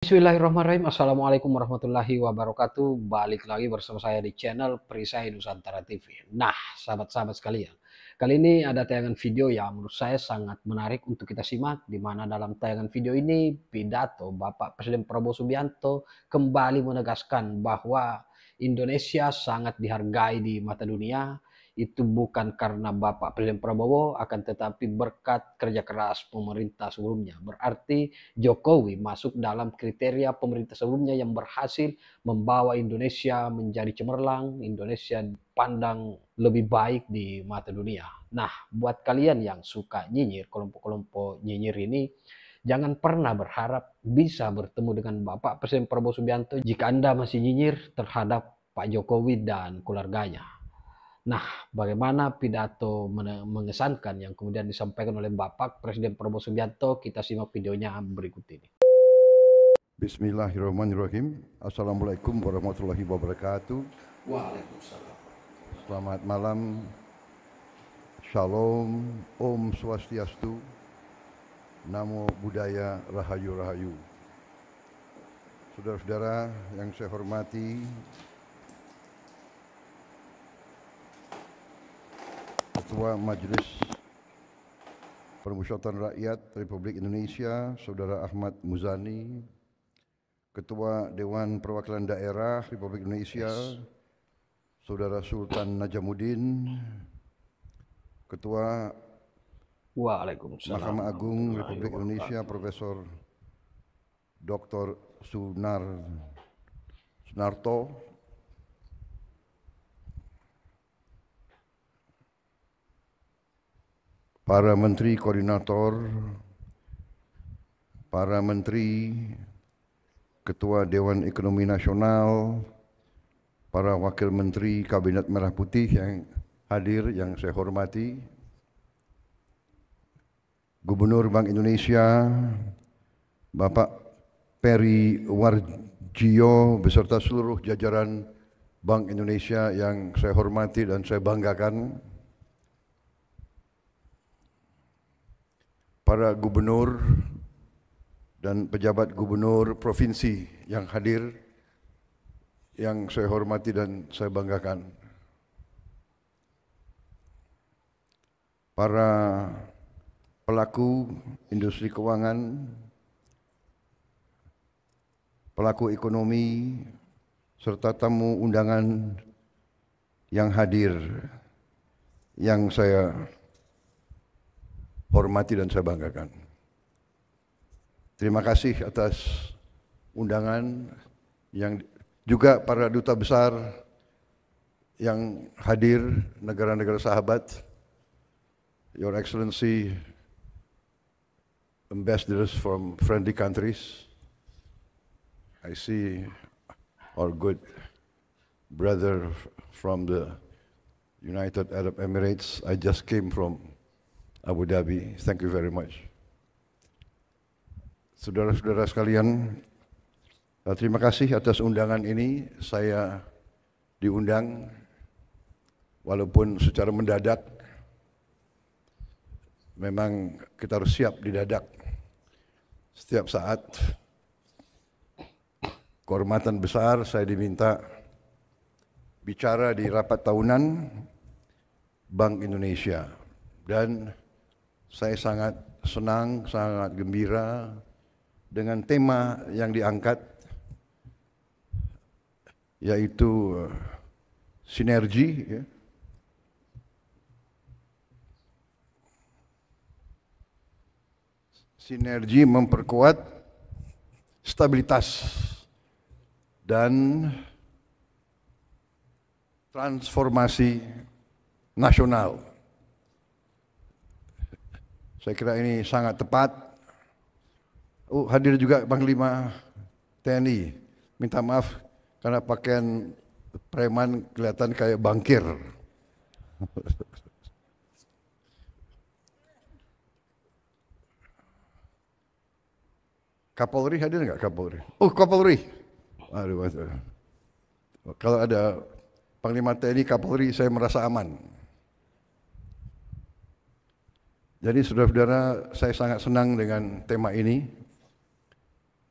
Bismillahirrahmanirrahim. Assalamualaikum warahmatullahi wabarakatuh. Balik lagi bersama saya di channel Perisai Nusantara TV. Nah, sahabat-sahabat sekalian, kali ini ada tayangan video yang menurut saya sangat menarik untuk kita simak, di mana dalam tayangan video ini pidato Bapak Presiden Prabowo Subianto kembali menegaskan bahwa Indonesia sangat dihargai di mata dunia. Itu bukan karena Bapak Presiden Prabowo, akan tetapi berkat kerja keras pemerintah sebelumnya. Berarti Jokowi masuk dalam kriteria pemerintah sebelumnya yang berhasil membawa Indonesia menjadi cemerlang, Indonesia pandang lebih baik di mata dunia. Nah, buat kalian yang suka nyinyir, kelompok-kelompok nyinyir ini, jangan pernah berharap bisa bertemu dengan Bapak Presiden Prabowo Subianto jika Anda masih nyinyir terhadap Pak Jokowi dan keluarganya. Nah, bagaimana pidato mengesankan yang kemudian disampaikan oleh Bapak Presiden Prabowo Subianto? Kita simak videonya berikut ini. Bismillahirrahmanirrahim. Assalamualaikum warahmatullahi wabarakatuh. Waalaikumsalam. Selamat malam. Shalom. Om Swastiastu. Namo Buddhaya Rahayu Rahayu. Saudara-saudara yang saya hormati, Ketua Majelis Permusyawaratan Rakyat Republik Indonesia, Saudara Ahmad Muzani, Ketua Dewan Perwakilan Daerah Republik Indonesia, Saudara Sultan Najamuddin, Ketua Mahkamah Agung Republik Indonesia, Profesor Dr. Sunarto, para Menteri Koordinator, para Menteri, Ketua Dewan Ekonomi Nasional, para Wakil Menteri Kabinet Merah Putih yang hadir, yang saya hormati, Gubernur Bank Indonesia, Bapak Peri Warjio, beserta seluruh jajaran Bank Indonesia yang saya hormati dan saya banggakan, para gubernur dan pejabat gubernur provinsi yang hadir, yang saya hormati dan saya banggakan, para pelaku industri keuangan, pelaku ekonomi, serta tamu undangan yang hadir, yang saya hormati dan saya banggakan. Terima kasih atas undangan, yang juga para duta besar yang hadir, negara-negara sahabat, Your Excellency, ambassadors from friendly countries. I see our good brother from the United Arab Emirates. I just came from Abu Dhabi. Thank you very much. Saudara-saudara sekalian, terima kasih atas undangan ini. Saya diundang walaupun secara mendadak. Memang kita harus siap didadak setiap saat. Kehormatan besar saya diminta bicara di rapat tahunan Bank Indonesia, dan saya sangat senang, sangat gembira dengan tema yang diangkat, yaitu sinergi, ya. Sinergi memperkuat stabilitas dan transformasi nasional. Saya kira ini sangat tepat. Hadir juga Panglima TNI. Minta maaf karena pakaian preman kelihatan kayak bankir. Kapolri hadir nggak, Kapolri? Oh, Kapolri. Aduh, kalau ada Panglima TNI, Kapolri, saya merasa aman. Jadi saudara-saudara, saya sangat senang dengan tema ini.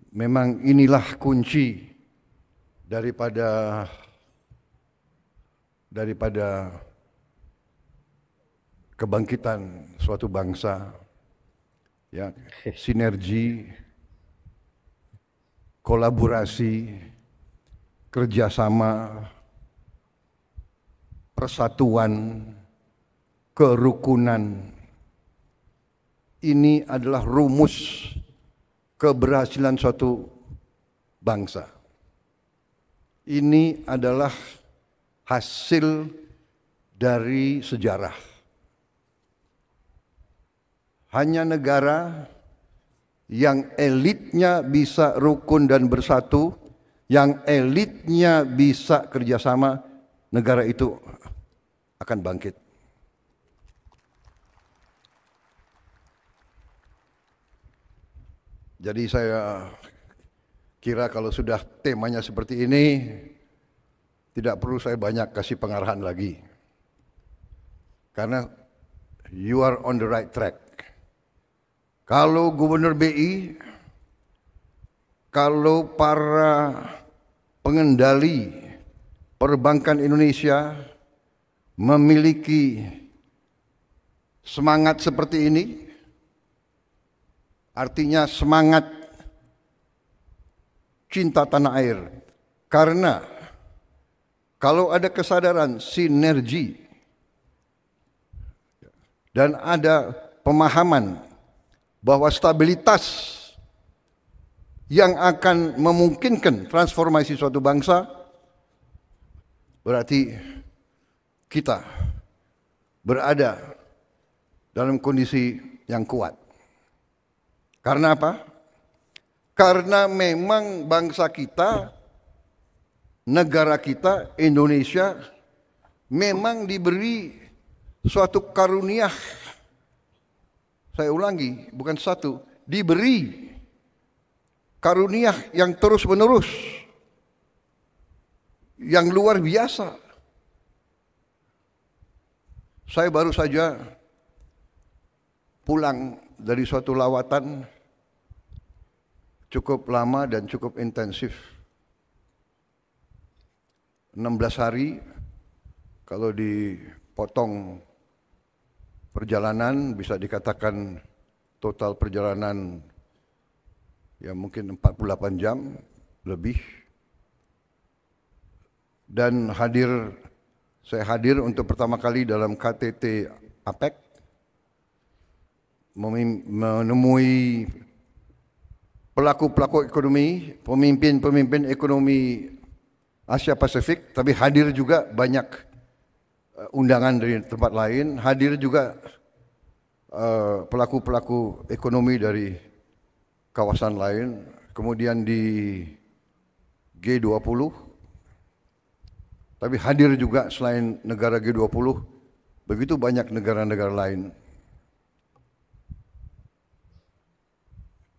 memang inilah kunci daripada kebangkitan suatu bangsa, ya, sinergi, kolaborasi, kerjasama, persatuan, kerukunan. Ini adalah rumus keberhasilan suatu bangsa. Ini adalah hasil dari sejarah. Hanya negara yang elitnya bisa rukun dan bersatu, yang elitnya bisa kerjasama, negara itu akan bangkit. Jadi saya kira kalau sudah temanya seperti ini, tidak perlu saya banyak kasih pengarahan lagi. Karena you are on the right track. Kalau Gubernur BI, kalau para pengendali perbankan Indonesia memiliki semangat seperti ini, artinya semangat cinta tanah air. Karena kalau ada kesadaran sinergi dan ada pemahaman bahwa stabilitas yang akan memungkinkan transformasi suatu bangsa, berarti kita berada dalam kondisi yang kuat. Karena apa? Karena memang bangsa kita, negara kita, Indonesia, memang diberi suatu karunia. Saya ulangi, bukan satu, diberi karunia yang terus menerus, yang luar biasa. Saya baru saja pulang dari suatu lawatan cukup lama dan cukup intensif. 16 hari, kalau dipotong perjalanan bisa dikatakan total perjalanan ya mungkin 48 jam lebih. Dan saya hadir untuk pertama kali dalam KTT APEC, menemui pelaku-pelaku ekonomi, pemimpin-pemimpin ekonomi Asia Pasifik, tapi hadir juga banyak undangan dari tempat lain, hadir juga pelaku-pelaku ekonomi dari kawasan lain, kemudian di G20, tapi hadir juga selain negara G20, begitu banyak negara-negara lain.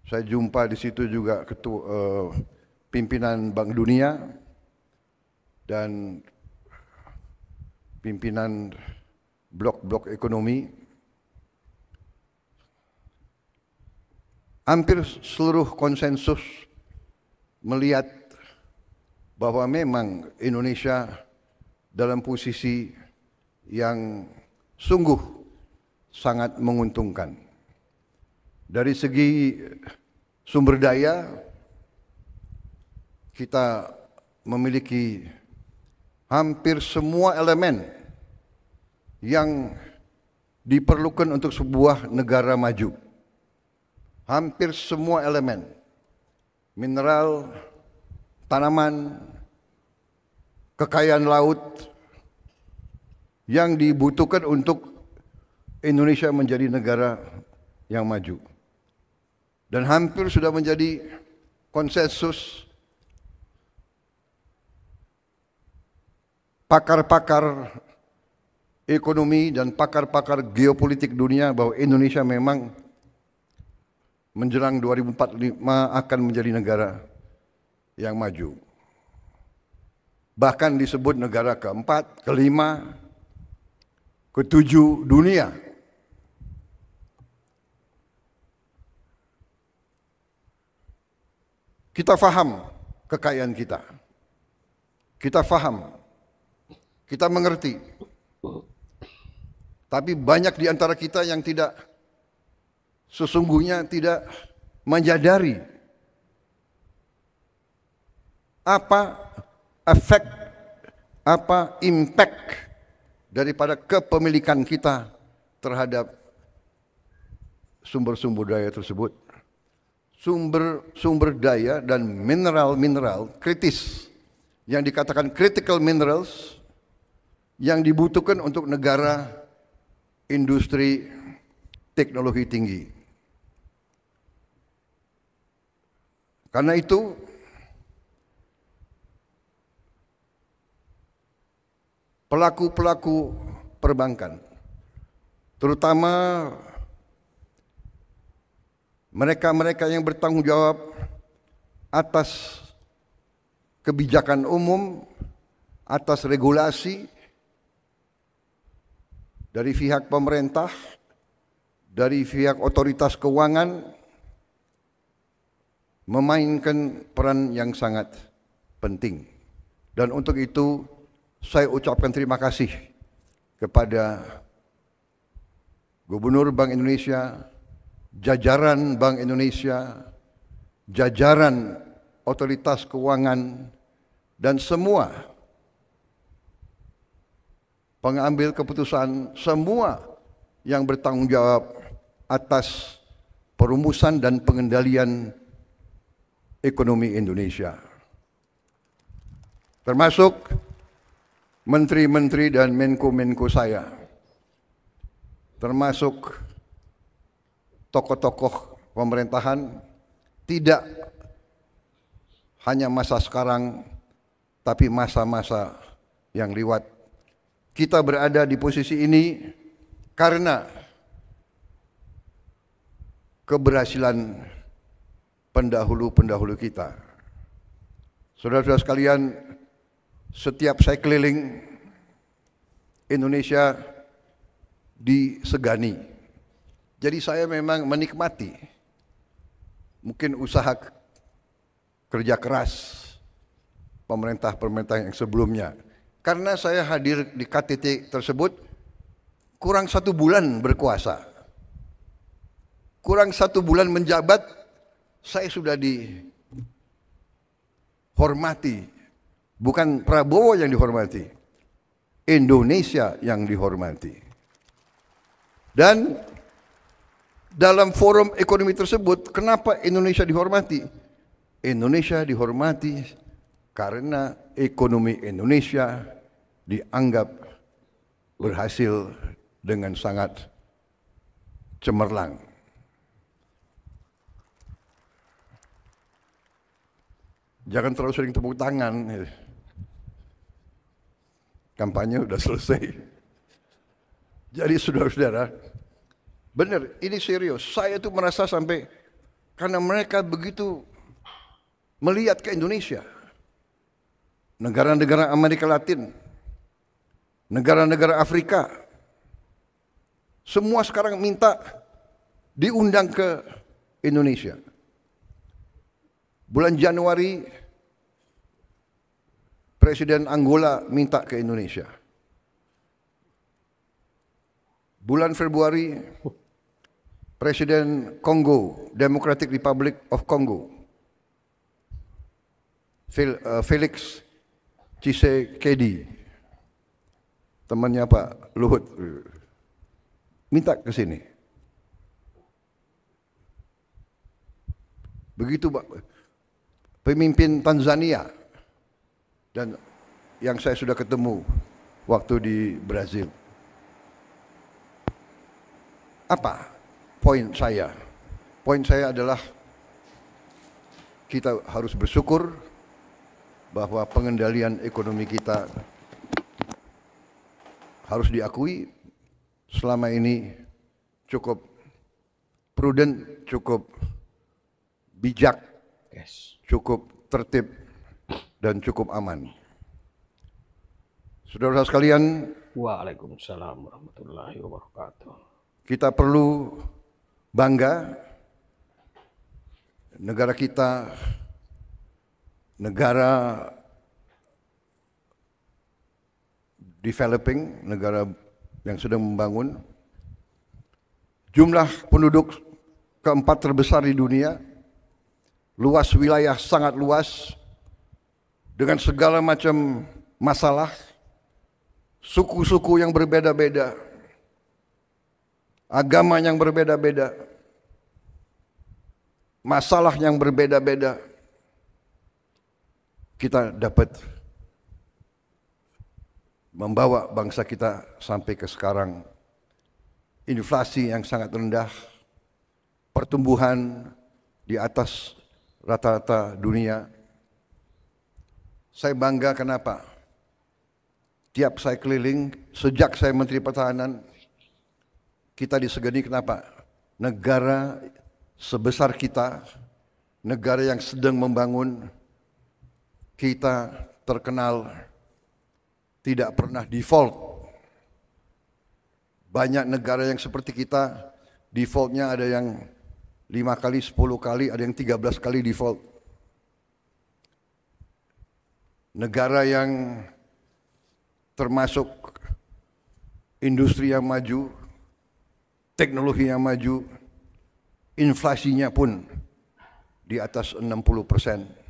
Saya jumpa di situ juga pimpinan Bank Dunia dan pimpinan blok-blok ekonomi. Hampir seluruh konsensus melihat bahwa memang Indonesia dalam posisi yang sungguh sangat menguntungkan. Dari segi sumber daya, kita memiliki hampir semua elemen yang diperlukan untuk sebuah negara maju. Hampir semua elemen, mineral, tanaman, kekayaan laut yang dibutuhkan untuk Indonesia menjadi negara yang maju. Dan hampir sudah menjadi konsensus pakar-pakar ekonomi dan pakar-pakar geopolitik dunia bahwa Indonesia memang menjelang 2045 akan menjadi negara yang maju. Bahkan disebut negara keempat, kelima, ketujuh dunia. Kita faham kekayaan kita. Kita faham. Kita mengerti. Tapi banyak di antara kita yang sesungguhnya tidak menyadari apa efek, apa impact daripada kepemilikan kita terhadap sumber-sumber daya tersebut. Sumber daya dan mineral-mineral kritis yang dikatakan critical minerals yang dibutuhkan untuk negara industri teknologi tinggi. Karena itu pelaku-pelaku perbankan, terutama mereka-mereka yang bertanggung jawab atas kebijakan umum, atas regulasi dari pihak pemerintah, dari pihak otoritas keuangan, memainkan peran yang sangat penting. Dan untuk itu saya ucapkan terima kasih kepada Gubernur Bank Indonesia, jajaran Bank Indonesia, jajaran otoritas keuangan, dan semua pengambil keputusan, semua yang bertanggung jawab atas perumusan dan pengendalian ekonomi Indonesia. Termasuk menteri-menteri dan menko-menko saya, termasuk tokoh-tokoh pemerintahan, tidak hanya masa sekarang, tapi masa-masa yang lewat. Kita berada di posisi ini karena keberhasilan pendahulu-pendahulu kita. Saudara-saudara sekalian, setiap saya keliling Indonesia disegani. Jadi saya memang menikmati mungkin usaha kerja keras pemerintah-pemerintah yang sebelumnya. Karena saya hadir di KTT tersebut kurang 1 bulan berkuasa. Kurang 1 bulan menjabat, saya sudah dihormati. Bukan Prabowo yang dihormati, Indonesia yang dihormati. Dan dalam forum ekonomi tersebut, kenapa Indonesia dihormati? Indonesia dihormati karena ekonomi Indonesia dianggap berhasil dengan sangat cemerlang. Jangan terlalu sering tepuk tangan. Kampanye sudah selesai. Jadi saudara-saudara, benar, ini serius. Saya tuh merasa sampai karena mereka begitu melihat ke Indonesia, negara-negara Amerika Latin, negara-negara Afrika, semua sekarang minta diundang ke Indonesia. Bulan Januari, Presiden Angola minta ke Indonesia. Bulan Februari, Presiden Kongo, Democratic Republic of Congo, Felix Tshisekedi, temannya Pak Luhut, minta ke sini. Begitu Pak, pemimpin Tanzania, dan yang saya sudah ketemu waktu di Brazil. Apa poin saya? Poin saya adalah kita harus bersyukur bahwa pengendalian ekonomi kita harus diakui selama ini cukup prudent, cukup bijak, cukup tertib, dan cukup aman. Saudara-saudara sekalian, Waalaikumsalam warahmatullahi wabarakatuh. Kita perlu bangga negara kita negara developing, negara yang sedang membangun, jumlah penduduk keempat terbesar di dunia, luas wilayah sangat luas, dengan segala macam masalah, suku-suku yang berbeda-beda, agama yang berbeda-beda, masalah yang berbeda-beda. Kita dapat membawa bangsa kita sampai ke sekarang. Inflasi yang sangat rendah, pertumbuhan di atas rata-rata dunia. Saya bangga kenapa? Tiap saya keliling, sejak saya Menteri Pertahanan, kita disegani kenapa? Negara sebesar kita, negara yang sedang membangun, kita terkenal tidak pernah default. Banyak negara yang seperti kita, defaultnya ada yang 5 kali, 10 kali, ada yang 13 kali default. Negara yang termasuk industri yang maju, teknologi yang maju, inflasinya pun di atas 60%.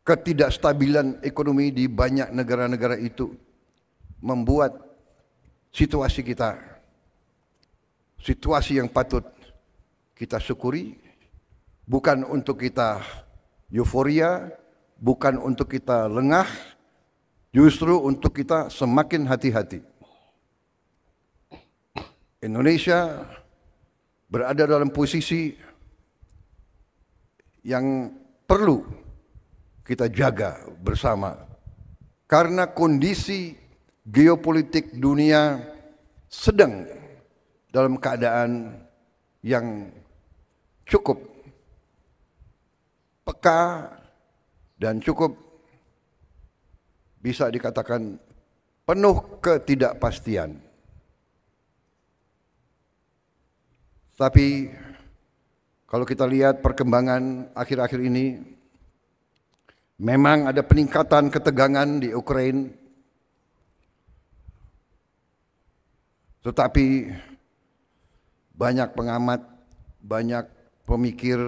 Ketidakstabilan ekonomi di banyak negara-negara itu membuat situasi kita, situasi yang patut kita syukuri, bukan untuk kita euforia, bukan untuk kita lengah, justru untuk kita semakin hati-hati. Indonesia berada dalam posisi yang perlu kita jaga bersama, karena kondisi geopolitik dunia sedang dalam keadaan yang cukup peka dan cukup bisa dikatakan penuh ketidakpastian. Tapi kalau kita lihat perkembangan akhir-akhir ini, memang ada peningkatan ketegangan di Ukraina, tetapi banyak pengamat, banyak pemikir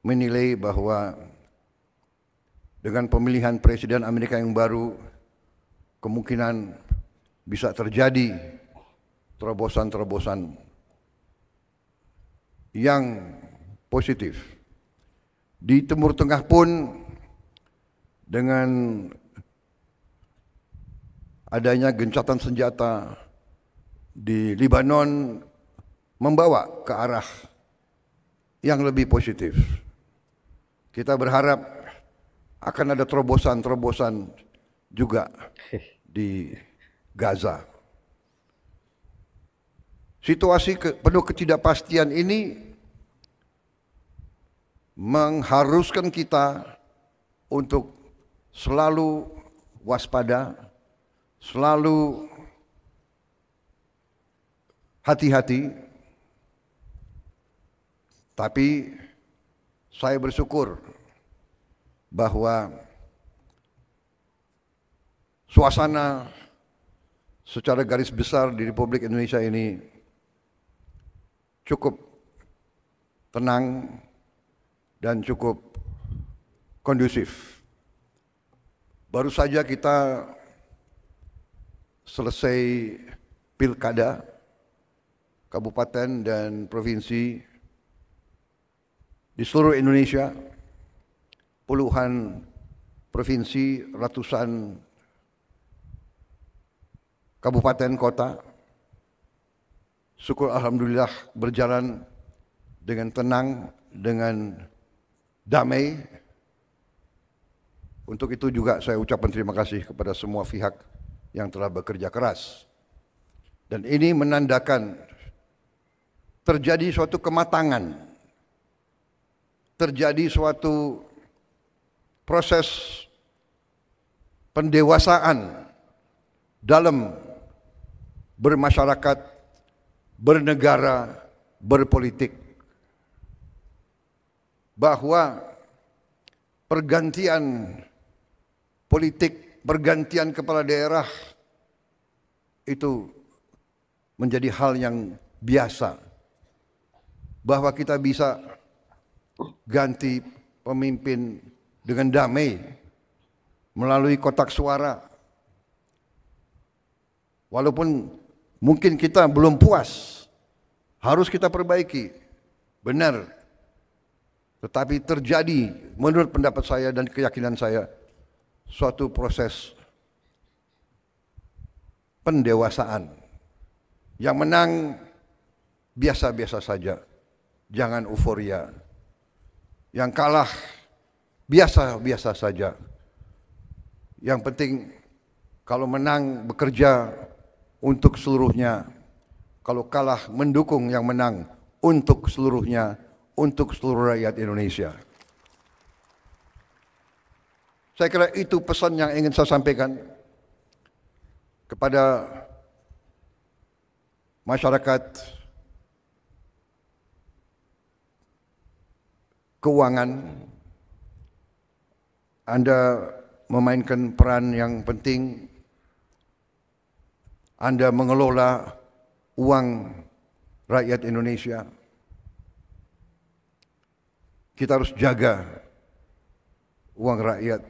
menilai bahwa dengan pemilihan Presiden Amerika yang baru, kemungkinan bisa terjadi terobosan-terobosan yang positif. Di Timur Tengah pun, dengan adanya gencatan senjata di Lebanon, membawa ke arah yang lebih positif. Kita berharap akan ada terobosan-terobosan juga di Gaza. Situasi penuh ketidakpastian ini mengharuskan kita untuk selalu waspada, selalu hati-hati. Tapi saya bersyukur bahwa suasana secara garis besar di Republik Indonesia ini cukup tenang dan cukup kondusif. Baru saja kita selesai pilkada kabupaten dan provinsi di seluruh Indonesia, puluhan provinsi, ratusan kabupaten kota. Syukur alhamdulillah berjalan dengan tenang, dengan damai. Untuk itu juga saya ucapkan terima kasih kepada semua pihak yang telah bekerja keras. Dan ini menandakan terjadi suatu kematangan, terjadi suatu proses pendewasaan dalam bermasyarakat, bernegara, berpolitik. bahwa pergantian politik, pergantian kepala daerah itu menjadi hal yang biasa. Bahwa kita bisa ganti pemimpin dengan damai melalui kotak suara. Walaupun mungkin kita belum puas, harus kita perbaiki. Benar. Tetapi terjadi menurut pendapat saya dan keyakinan saya suatu proses pendewasaan. Yang menang biasa-biasa saja, jangan euforia. Yang kalah biasa-biasa saja. Yang penting kalau menang bekerja untuk seluruhnya, kalau kalah mendukung yang menang untuk seluruhnya, untuk seluruh rakyat Indonesia. Saya kira itu pesan yang ingin saya sampaikan kepada masyarakat keuangan. Anda memainkan peran yang penting. Anda mengelola uang rakyat Indonesia. Kita harus jaga uang rakyat.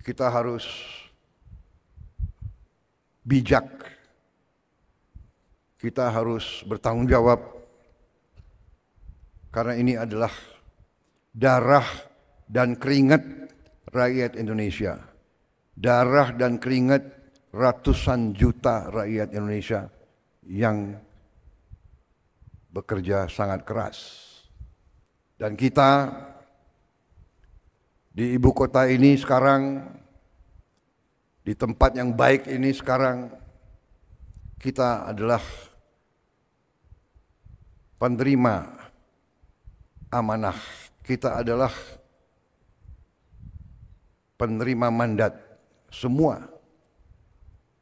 Kita harus bijak. Kita harus bertanggung jawab. Karena ini adalah darah dan keringat rakyat Indonesia. Darah dan keringat ratusan juta rakyat Indonesia yang bekerja sangat keras. Dan kita di ibu kota ini sekarang, di tempat yang baik ini sekarang, kita adalah penerima amanah. Kita adalah penerima mandat semua.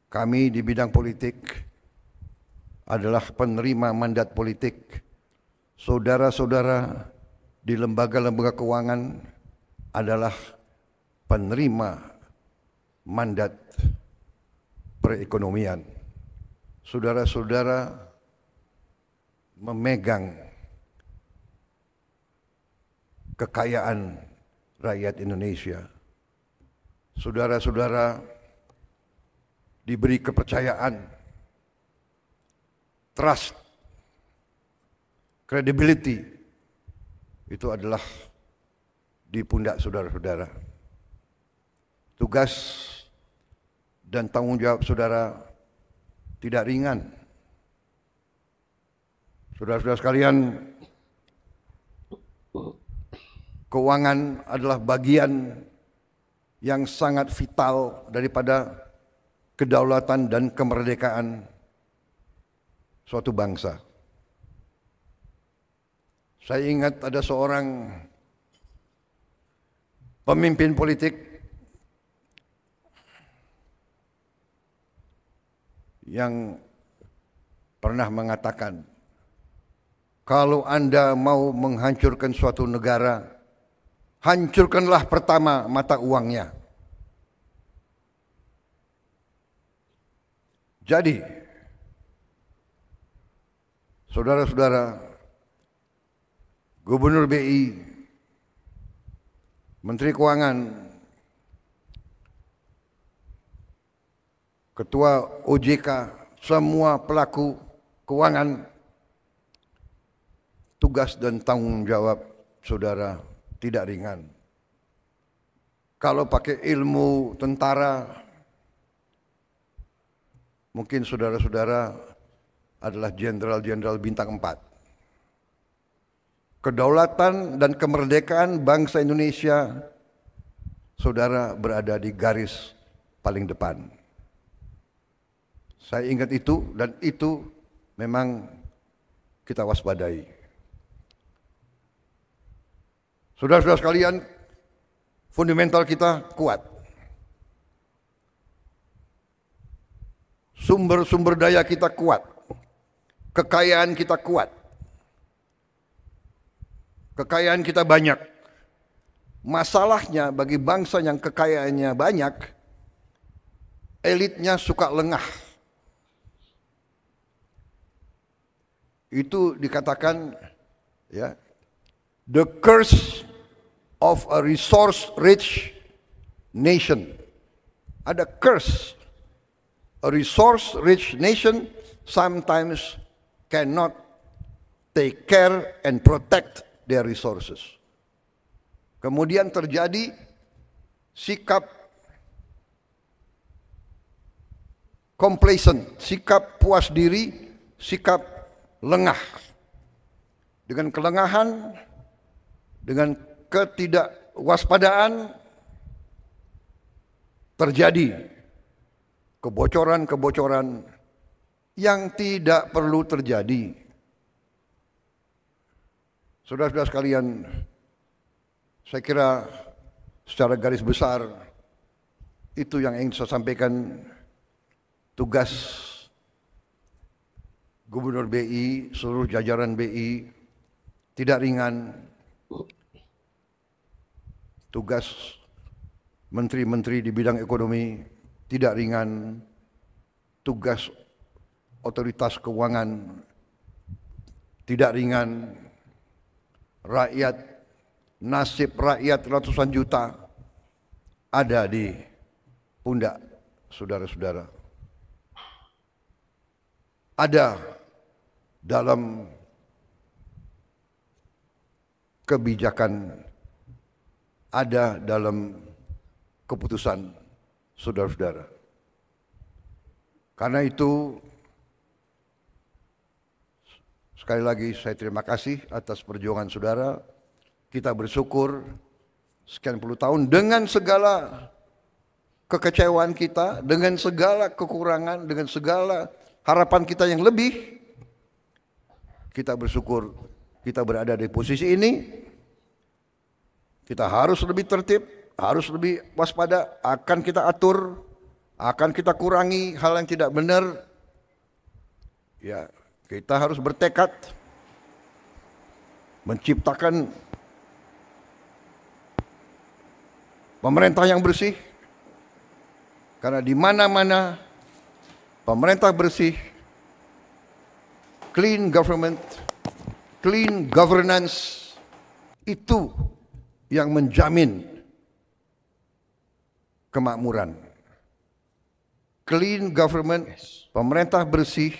Kami di bidang politik adalah penerima mandat politik. Saudara-saudara di lembaga-lembaga keuangan adalah penerima mandat perekonomian. Saudara-saudara memegang kekayaan rakyat Indonesia. Saudara-saudara diberi kepercayaan, trust, credibility, itu adalah di pundak saudara-saudara. Tugas dan tanggung jawab saudara tidak ringan. Saudara-saudara sekalian, keuangan adalah bagian yang sangat vital daripada kedaulatan dan kemerdekaan suatu bangsa. Saya ingat ada seorang pemimpin politik yang pernah mengatakan, kalau Anda mau menghancurkan suatu negara, hancurkanlah pertama mata uangnya. Jadi, saudara-saudara, Gubernur BI, Menteri Keuangan, Ketua OJK, semua pelaku keuangan, tugas dan tanggung jawab saudara tidak ringan. Kalau pakai ilmu tentara, mungkin saudara-saudara adalah jenderal-jenderal bintang 4. Kedaulatan dan kemerdekaan bangsa Indonesia, saudara berada di garis paling depan. Saya ingat itu, dan itu memang kita waspadai. Saudara-saudara sekalian, fundamental kita kuat. Sumber-sumber daya kita kuat. Kekayaan kita kuat. kekayaan kita banyak. Masalahnya bagi bangsa yang kekayaannya banyak, elitnya suka lengah. Itu dikatakan ya, the curse of a resource-rich nation. Ada curse. A resource-rich nation sometimes cannot take care and protect their resources. Kemudian terjadi sikap complacent, sikap puas diri, sikap lengah. Dengan kelengahan, dengan ketidakwaspadaan, terjadi kebocoran-kebocoran yang tidak perlu terjadi. Saudara-saudara sekalian, saya kira secara garis besar itu yang ingin saya sampaikan. Tugas Gubernur BI, seluruh jajaran BI tidak ringan. Tugas menteri-menteri di bidang ekonomi tidak ringan. Tugas otoritas keuangan tidak ringan. Rakyat, nasib rakyat ratusan juta ada di pundak saudara-saudara. Ada dalam kebijakan, ada dalam keputusan saudara-saudara. Karena itu, sekali lagi saya terima kasih atas perjuangan saudara. Kita bersyukur sekian puluh tahun dengan segala kekecewaan kita, dengan segala kekurangan, dengan segala harapan kita yang lebih, kita bersyukur kita berada di posisi ini. Kita harus lebih tertib, harus lebih waspada, akan kita atur, akan kita kurangi hal yang tidak benar. Ya, kita harus bertekad menciptakan pemerintah yang bersih, karena di mana-mana pemerintah bersih, clean government, clean governance, itu yang menjamin kemakmuran. Clean government, pemerintah bersih,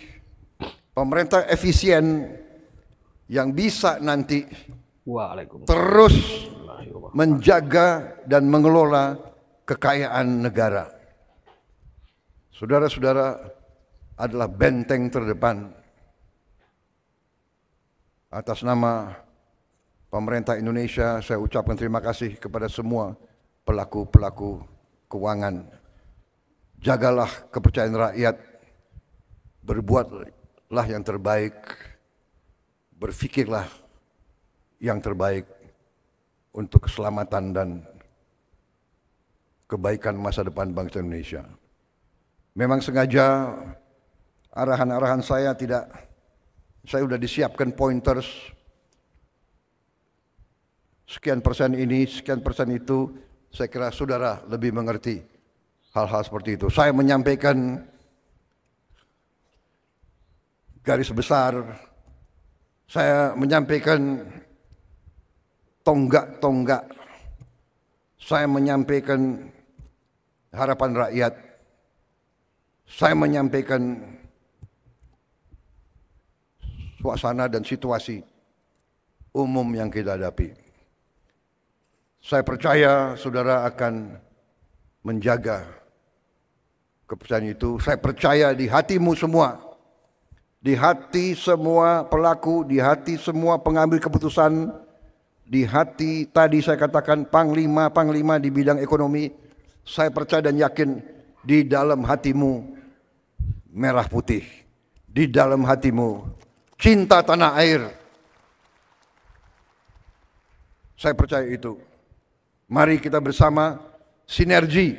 pemerintah efisien yang bisa nanti terus menjaga dan mengelola kekayaan negara. Saudara-saudara adalah benteng terdepan. Atas nama pemerintah Indonesia, saya ucapkan terima kasih kepada semua pelaku-pelaku keuangan. Jagalah kepercayaan rakyat, berbuatlah yang terbaik, berfikirlah yang terbaik untuk keselamatan dan kebaikan masa depan bangsa Indonesia. Memang sengaja arahan-arahan saya sudah disiapkan pointers, sekian persen ini, sekian persen itu. Saya kira saudara lebih mengerti hal-hal seperti itu. Saya menyampaikan garis besar, saya menyampaikan tonggak-tonggak, saya menyampaikan harapan rakyat, saya menyampaikan suasana dan situasi umum yang kita hadapi. Saya percaya saudara akan menjaga kepercayaan itu. Saya percaya di hatimu semua, di hati semua pelaku, di hati semua pengambil keputusan, di hati tadi saya katakan panglima-panglima di bidang ekonomi. Saya percaya dan yakin di dalam hatimu merah putih, di dalam hatimu cinta tanah air. Saya percaya itu. Mari kita bersama sinergi,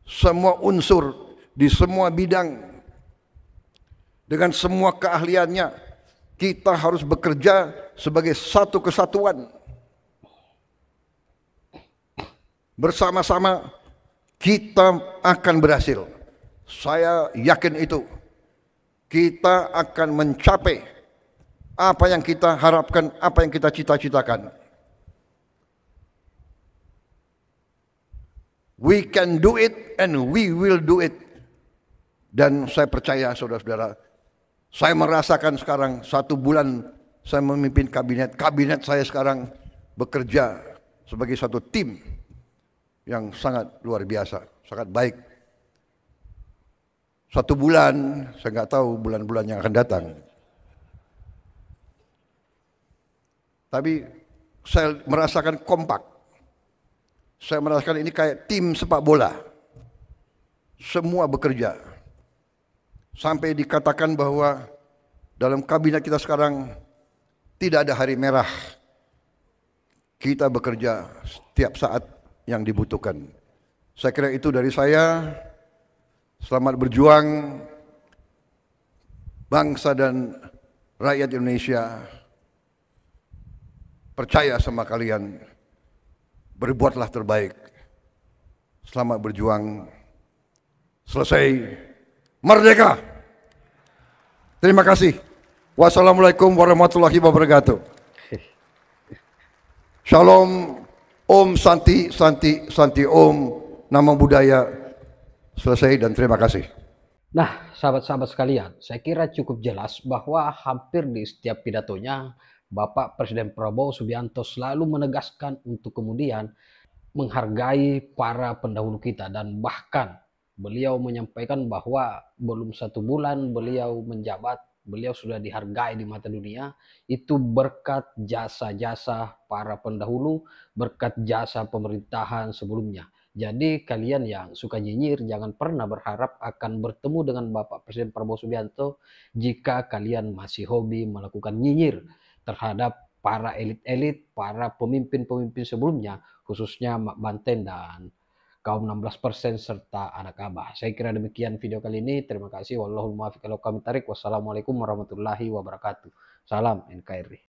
semua unsur di semua bidang dengan semua keahliannya, Kita harus bekerja sebagai satu kesatuan. Bersama-sama kita akan berhasil. Saya yakin itu. Kita akan mencapai apa yang kita harapkan, apa yang kita cita-citakan. We can do it and we will do it. Dan saya percaya saudara-saudara, saya merasakan sekarang 1 bulan saya memimpin kabinet. Kabinet saya sekarang bekerja sebagai satu tim yang sangat luar biasa, sangat baik. 1 bulan, saya nggak tahu bulan-bulan yang akan datang. Tapi saya merasakan kompak. Saya merasakan ini kayak tim sepak bola. Semua bekerja. Sampai dikatakan bahwa dalam kabinet kita sekarang tidak ada hari merah. Kita bekerja setiap saat yang dibutuhkan. Saya kira itu dari saya. Selamat berjuang bangsa dan rakyat Indonesia. Percaya sama kalian. Berbuatlah terbaik. Selamat berjuang. Selesai. Merdeka. Terima kasih. Wassalamualaikum warahmatullahi wabarakatuh. Shalom. Om Santi, Santi, Santi Om. Nama budaya. Selesai dan terima kasih. Nah, sahabat-sahabat sekalian, saya kira cukup jelas bahwa hampir di setiap pidatonya Bapak Presiden Prabowo Subianto selalu menegaskan untuk kemudian menghargai para pendahulu kita, dan bahkan beliau menyampaikan bahwa belum 1 bulan beliau menjabat, beliau sudah dihargai di mata dunia. Itu berkat jasa-jasa para pendahulu, berkat jasa pemerintahan sebelumnya. Jadi kalian yang suka nyinyir jangan pernah berharap akan bertemu dengan Bapak Presiden Prabowo Subianto jika kalian masih hobi melakukan nyinyir terhadap para elit-elit, para pemimpin-pemimpin sebelumnya, khususnya Mak Banten dan kaum 16% serta anak abah. Saya kira demikian video kali ini. Terima kasih. Wallahul muwaffiq ila aqwamit thoriq. Wassalamualaikum warahmatullahi wabarakatuh. Salam NKRI.